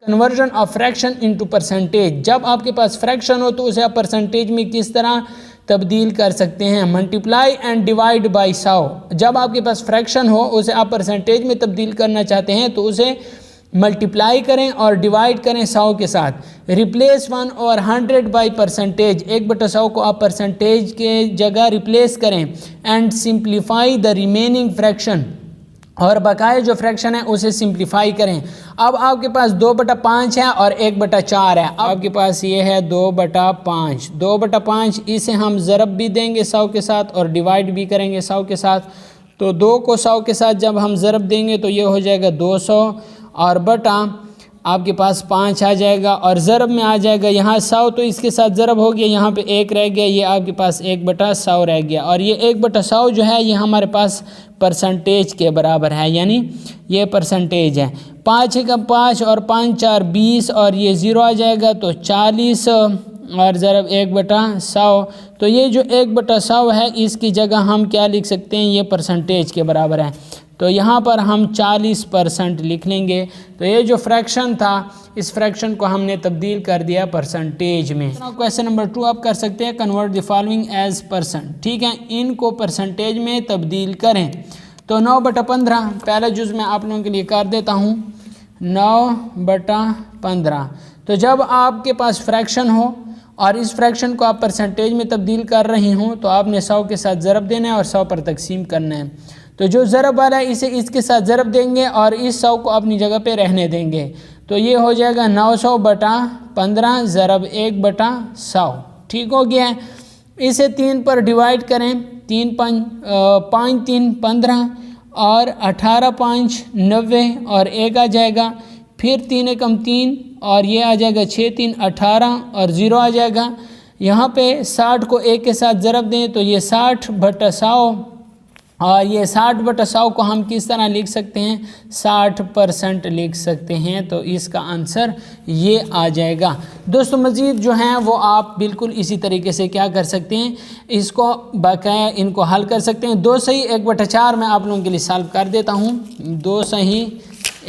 Conversion of fraction into percentage. जब आपके पास fraction हो तो उसे आप परसेंटेज में किस तरह तब्दील कर सकते हैं? Multiply and divide by 100। जब आपके पास फ्रैक्शन हो उसे आप परसेंटेज में तब्दील करना चाहते हैं तो उसे मल्टीप्लाई करें और डिवाइड करें 100 के साथ। रिप्लेस 1/100 बाई परसेंटेज, 1/100 को आप परसेंटेज के जगह रिप्लेस करें। And simplify the remaining fraction, और बकाया जो फ्रैक्शन है उसे सिंप्लीफाई करें। अब आपके पास 2/5 है और 1/4 है। आपके पास ये है 2/5, 2/5 इसे हम ज़रब भी देंगे 100 के साथ और डिवाइड भी करेंगे 100 के साथ। तो 2 को 100 के साथ जब हम ज़रब देंगे तो ये हो जाएगा 200 और बटा आपके पास 5 आ जाएगा और ज़रब में आ जाएगा यहाँ 100, तो इसके साथ ज़रब हो गया, यहाँ पे 1 रह गया, ये आपके पास 1/100 रह गया। और ये 1/100 जो है ये हमारे पास परसेंटेज के बराबर है, यानी ये परसेंटेज है। 5 का 5 और 5 4 20 और ये 0 आ जाएगा तो 40 और ज़रब 1/100। तो ये जो 1/100 है इसकी जगह हम क्या लिख सकते हैं? ये परसेंटेज के बराबर है, तो यहाँ पर हम 40% लिख लेंगे। तो ये जो फ्रैक्शन था इस फ्रैक्शन को हमने तब्दील कर दिया परसेंटेज में। क्वेश्चन नंबर 2 आप कर सकते हैं, convert the following as percent. ठीक है, इनको परसेंटेज में तब्दील करें। तो 9/15 पहले जुज़ में आप लोगों के लिए कर देता हूँ, 9/15। तो जब आपके पास फ्रैक्शन हो और इस फ्रैक्शन को आप परसेंटेज में तब्दील कर रही हूँ तो आपने 100 के साथ ज़रब देना है और 100 पर तकसीम करना है। तो जो ज़रब वाला है इसे इसके साथ ज़रब देंगे और इस 100 को अपनी जगह पे रहने देंगे। तो ये हो जाएगा 900/15 ज़रब 1/100। ठीक हो गया है। इसे 3 पर डिवाइड करें, 5 3 15 और 18 5 90 और 1 आ जाएगा। फिर 3 एकम 3 और ये आ जाएगा 6 3 18 और 0 आ जाएगा। यहाँ पे 60 को 1 के साथ ज़रब दें तो ये 60/100 और ये 60/100 को हम किस तरह लिख सकते हैं? 60% लिख सकते हैं। तो इसका आंसर ये आ जाएगा। दोस्तों मज़ीद जो हैं वो आप बिल्कुल इसी तरीके से क्या कर सकते हैं, इसको बकाया इनको हल कर सकते हैं। 2 सही 1/4 मैं आप लोगों के लिए सॉल्व कर देता हूँ। 2 सही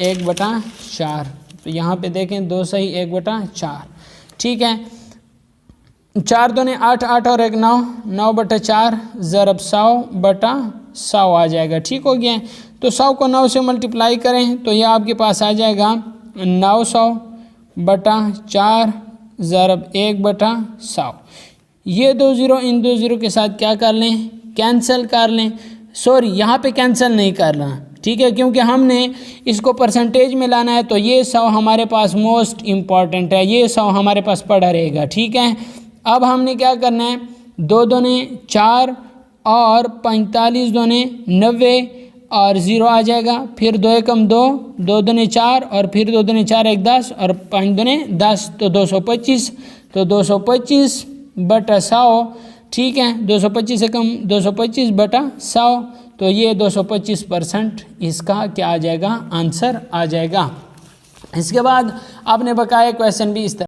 1/4, तो यहाँ पे देखें 2 सही 1/4। ठीक है, 4 दूने 8 8 और 1 9, 9/4 ज़रब 100/100 आ जाएगा। ठीक हो गया। तो 100 को 9 से मल्टीप्लाई करें तो यह आपके पास आ जाएगा 900/4 ज़रब 1/100। ये 2 ज़ीरो इन 2 ज़ीरो के साथ क्या कर लें? कैंसिल कर लें। सॉरी, यहाँ पे कैंसिल नहीं करना, ठीक है, क्योंकि हमने इसको परसेंटेज में लाना है। तो ये 100 हमारे पास मोस्ट इम्पॉर्टेंट है, ये 100 हमारे पास पड़ा रहेगा। ठीक है, अब हमने क्या करना है, 2 दूने 4 और 45 दूने 90 और 0 आ जाएगा। फिर 2 एकम 2, 2 दूने 4 और फिर 2 दूने 4 1 10 और 5 दूने 10, तो 225। तो 225/100। ठीक है, 225 एकम 225/100, तो ये 225% इसका क्या आ जाएगा? आंसर आ जाएगा। इसके बाद आपने बकाया क्वेश्चन भी इस तरह